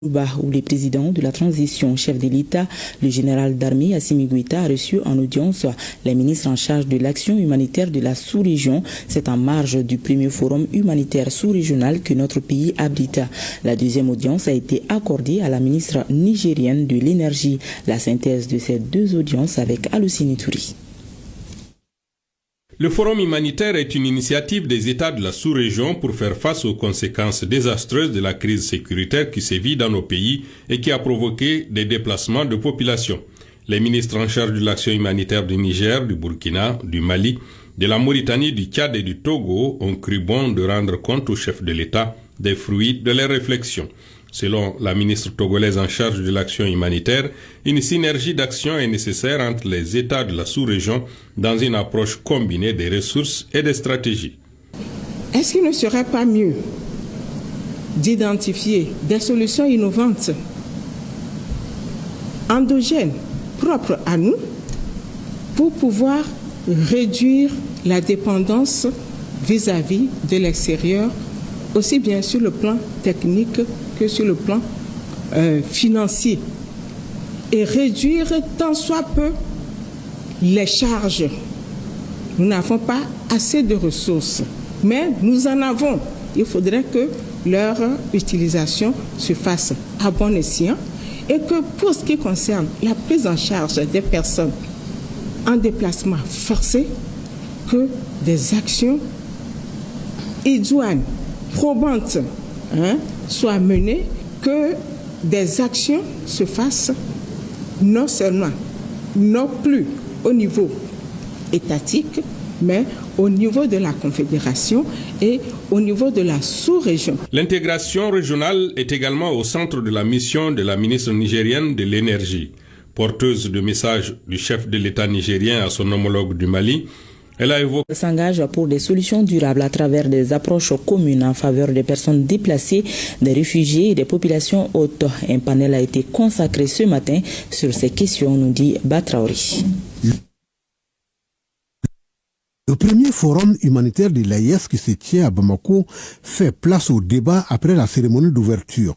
Où le président de la transition, chef de l'État, le général d'armée Assimi Goïta a reçu en audience les ministres en charge de l'action humanitaire de la sous-région. C'est en marge du premier forum humanitaire sous-régional que notre pays abrite. La deuxième audience a été accordée à la ministre nigérienne de l'énergie. La synthèse de ces deux audiences avec Alusini Touri. Le Forum humanitaire est une initiative des États de la sous-région pour faire face aux conséquences désastreuses de la crise sécuritaire qui sévit dans nos pays et qui a provoqué des déplacements de population. Les ministres en charge de l'action humanitaire du Niger, du Burkina, du Mali, de la Mauritanie, du Tchad et du Togo ont cru bon de rendre compte au chef de l'État des fruits de leurs réflexions. Selon la ministre togolaise en charge de l'action humanitaire, une synergie d'action est nécessaire entre les États de la sous-région dans une approche combinée des ressources et des stratégies. Est-ce qu'il ne serait pas mieux d'identifier des solutions innovantes, endogènes, propres à nous, pour pouvoir réduire la dépendance vis-à-vis de l'extérieur, aussi bien sur le plan technique que sur le plan financier, et réduire tant soit peu les charges. Nous n'avons pas assez de ressources, mais nous en avons. Il faudrait que leur utilisation se fasse à bon escient et que pour ce qui concerne la prise en charge des personnes en déplacement forcé, que des actions idoines, probantes, soient menées, que des actions se fassent non seulement, non plus au niveau étatique, mais au niveau de la Confédération et au niveau de la sous-région. L'intégration régionale est également au centre de la mission de la ministre nigérienne de l'énergie. Porteuse de messages du chef de l'État nigérien à son homologue du Mali, elle s'engage pour des solutions durables à travers des approches communes en faveur des personnes déplacées, des réfugiés et des populations hautes. Un panel a été consacré ce matin sur ces questions, nous dit Batraori. Le premier forum humanitaire de l'AES qui se tient à Bamako fait place au débat après la cérémonie d'ouverture.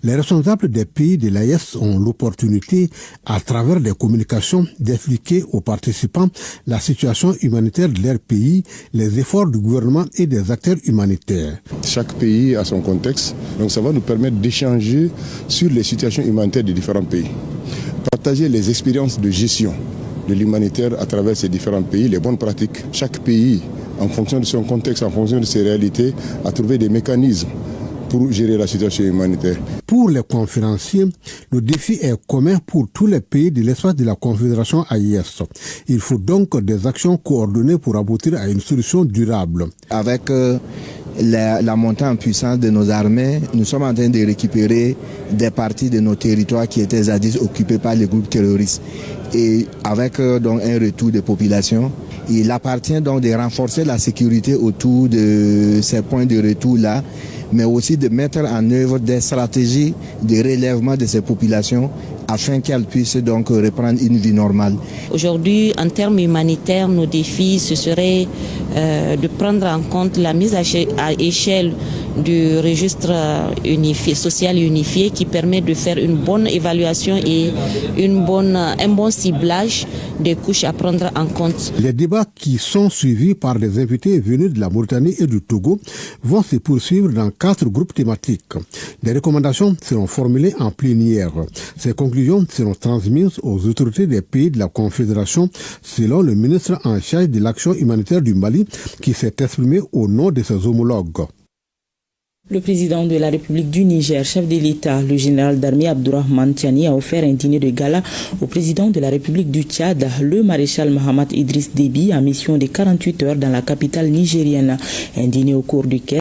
Les responsables des pays de l'AES ont l'opportunité, à travers des communications, d'expliquer aux participants la situation humanitaire de leur pays, les efforts du gouvernement et des acteurs humanitaires. Chaque pays a son contexte, donc ça va nous permettre d'échanger sur les situations humanitaires des différents pays. Partager les expériences de gestion de l'humanitaire à travers ces différents pays, les bonnes pratiques. Chaque pays, en fonction de son contexte, en fonction de ses réalités, a trouvé des mécanismes pour gérer la situation humanitaire. Pour les conférenciers, le défi est commun pour tous les pays de l'espace de la Confédération AES. Il faut donc des actions coordonnées pour aboutir à une solution durable. Avec la montée en puissance de nos armées, nous sommes en train de récupérer des parties de nos territoires qui étaient jadis occupés par les groupes terroristes. Et avec donc un retour des populations, il appartient donc de renforcer la sécurité autour de ces points de retour-là, mais aussi de mettre en œuvre des stratégies de relèvement de ces populations afin qu'elles puissent donc reprendre une vie normale. Aujourd'hui, en termes humanitaires, nos défis, ce serait de prendre en compte la mise à échelle du registre social unifié qui permet de faire une bonne évaluation et un bon ciblage des couches à prendre en compte. Les débats qui sont suivis par des invités venus de la Mauritanie et du Togo vont se poursuivre dans 4 groupes thématiques. Des recommandations seront formulées en plénière. Ces conclusions seront transmises aux autorités des pays de la Confédération, selon le ministre en charge de l'action humanitaire du Mali, qui s'est exprimé au nom de ses homologues. Le président de la République du Niger, chef de l'État, le général d'armée Abdourahmane Tiani, a offert un dîner de gala au président de la République du Tchad, le maréchal Mahamat Idriss Déby, en mission de 48 heures dans la capitale nigérienne. Un dîner au cours duquel